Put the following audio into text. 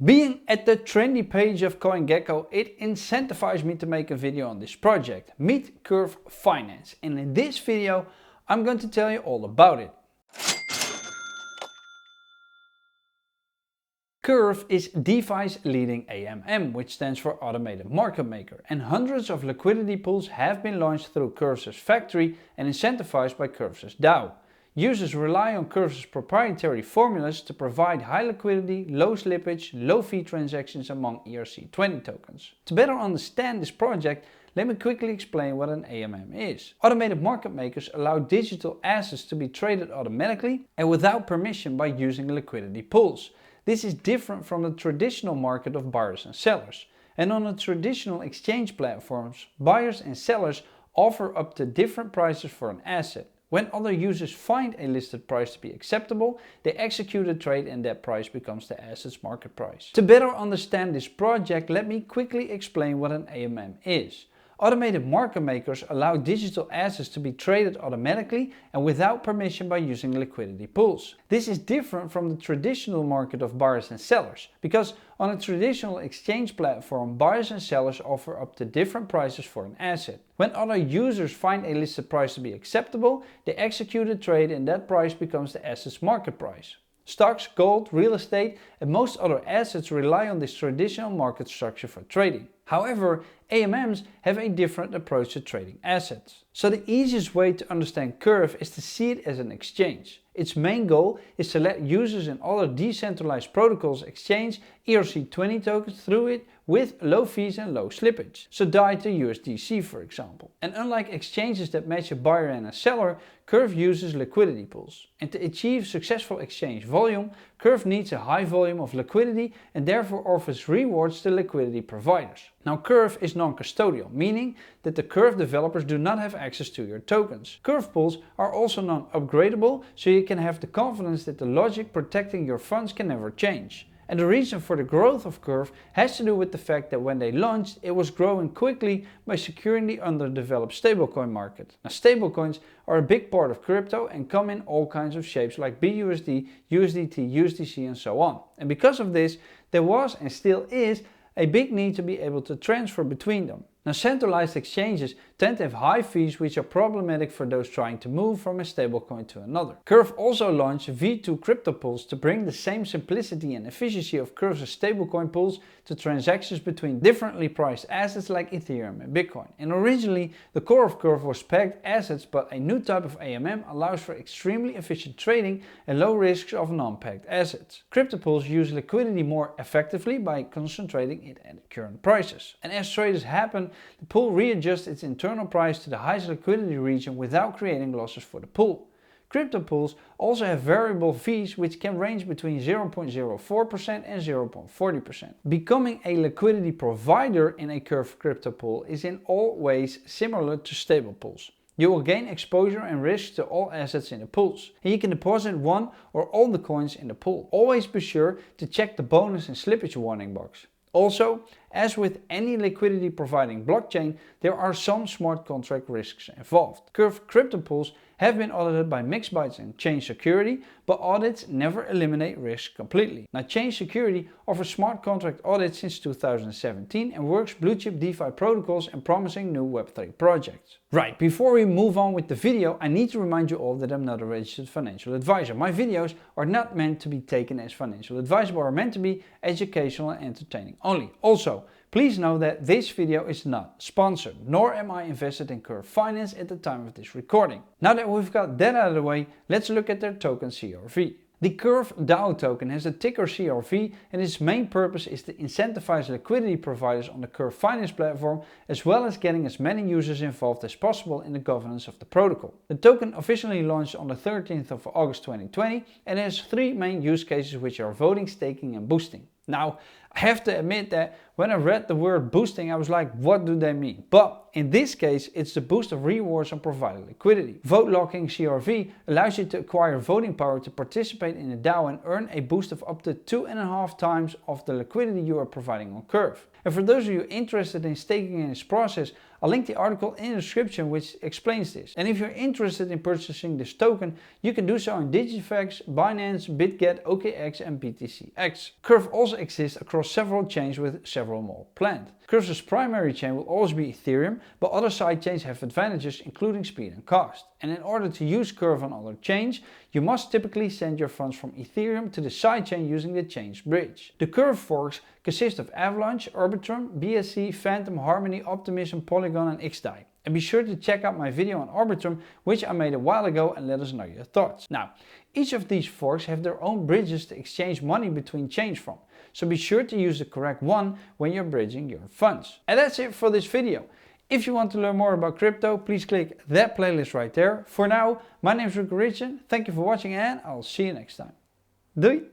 Being at the trendy page of Coingecko, it incentivized me to make a video on this project, Meet Curve Finance, and in this video I'm going to tell you all about it. Curve is DeFi's leading AMM, which stands for Automated Market Maker, and hundreds of liquidity pools have been launched through Curve's factory and incentivized by Curve's DAO. Users rely on Curve's proprietary formulas to provide high liquidity, low slippage, low fee transactions among ERC20 tokens. To better understand this project, let me quickly explain what an AMM is. Automated market makers allow digital assets to be traded automatically and without permission by using liquidity pools. This is different from the traditional market of buyers and sellers. And on the traditional exchange platforms, buyers and sellers offer up to different prices for an asset. When other users find a listed price to be acceptable, they execute a trade and that price becomes the asset's market price. To better understand this project, let me quickly explain what an AMM is. Automated market makers allow digital assets to be traded automatically and without permission by using liquidity pools. This is different from the traditional market of buyers and sellers, because on a traditional exchange platform, buyers and sellers offer up to different prices for an asset. When other users find a listed price to be acceptable, they execute a trade and that price becomes the asset's market price. Stocks, gold, real estate and most other assets rely on this traditional market structure for trading. However, AMMs have a different approach to trading assets. So the easiest way to understand Curve is to see it as an exchange. Its main goal is to let users and other decentralized protocols exchange ERC20 tokens through it with low fees and low slippage. So DAI to USDC, for example. And unlike exchanges that match a buyer and a seller, Curve uses liquidity pools. And to achieve successful exchange volume, Curve needs a high volume of liquidity and therefore offers rewards to liquidity providers. Now, Curve is non-custodial, meaning that the Curve developers do not have access to your tokens. Curve pools are also non-upgradable, so you can have the confidence that the logic protecting your funds can never change. And the reason for the growth of Curve has to do with the fact that when they launched, it was growing quickly by securing the underdeveloped stablecoin market. Now, stablecoins are a big part of crypto and come in all kinds of shapes like BUSD, USDT, USDC and so on. And because of this, there was and still is a big need to be able to transfer between them. Now, centralized exchanges tend to have high fees which are problematic for those trying to move from a stablecoin to another. Curve also launched V2 crypto pools to bring the same simplicity and efficiency of Curve's stablecoin pools to transactions between differently priced assets like Ethereum and Bitcoin. And originally, the core of Curve was pegged assets, but a new type of AMM allows for extremely efficient trading and low risks of non-pegged assets. Crypto pools use liquidity more effectively by concentrating it at current prices. And as traders happen, the pool readjusts its internal price to the highest liquidity region without creating losses for the pool. Crypto pools also have variable fees which can range between 0.04% and 0.40%. Becoming a liquidity provider in a Curve crypto pool is in all ways similar to stable pools. You will gain exposure and risk to all assets in the pools, and you can deposit one or all the coins in the pool. Always be sure to check the bonus and slippage warning box. Also, as with any liquidity providing blockchain, there are some smart contract risks involved. Curve crypto pools have been audited by Mixbytes and Chain Security, but audits never eliminate risk completely. Now, Chain Security offers smart contract audits since 2017 and works blue chip DeFi protocols and promising new Web3 projects. Right, before we move on with the video, I need to remind you all that I'm not a registered financial advisor. My videos are not meant to be taken as financial advice, but are meant to be educational and entertaining only. Also, please know that this video is not sponsored, nor am I invested in Curve Finance at the time of this recording. Now that we've got that out of the way, let's look at their token CRV. The Curve DAO token has a ticker CRV and its main purpose is to incentivize liquidity providers on the Curve Finance platform, as well as getting as many users involved as possible in the governance of the protocol. The token officially launched on the 13th of August 2020 and has three main use cases, which are voting, staking and boosting. Now, I have to admit that when I read the word boosting, I was like, what do they mean? But in this case, it's the boost of rewards on provided liquidity. Vote locking CRV allows you to acquire voting power to participate in a DAO and earn a boost of up to 2.5 times of the liquidity you are providing on Curve. And for those of you interested in staking in this process, I'll link the article in the description which explains this. And if you're interested in purchasing this token, you can do so on DigiFax, Binance, BitGet, OKX and BTCX. Curve also exists across several chains with several more planned. Curve's primary chain will always be Ethereum, but other side chains have advantages including speed and cost. And in order to use Curve on other chains, you must typically send your funds from Ethereum to the sidechain using the chain's bridge. The Curve forks consist of Avalanche, Arbitrum, BSC, Phantom, Harmony, Optimism, Polygon and XDAI. And be sure to check out my video on Arbitrum, which I made a while ago, and let us know your thoughts. Now, each of these forks have their own bridges to exchange money between chains from. So be sure to use the correct one when you're bridging your funds. And that's it for this video. If you want to learn more about crypto, please click that playlist right there. For now, my name is Rico. Thank you for watching and I'll see you next time. Doei!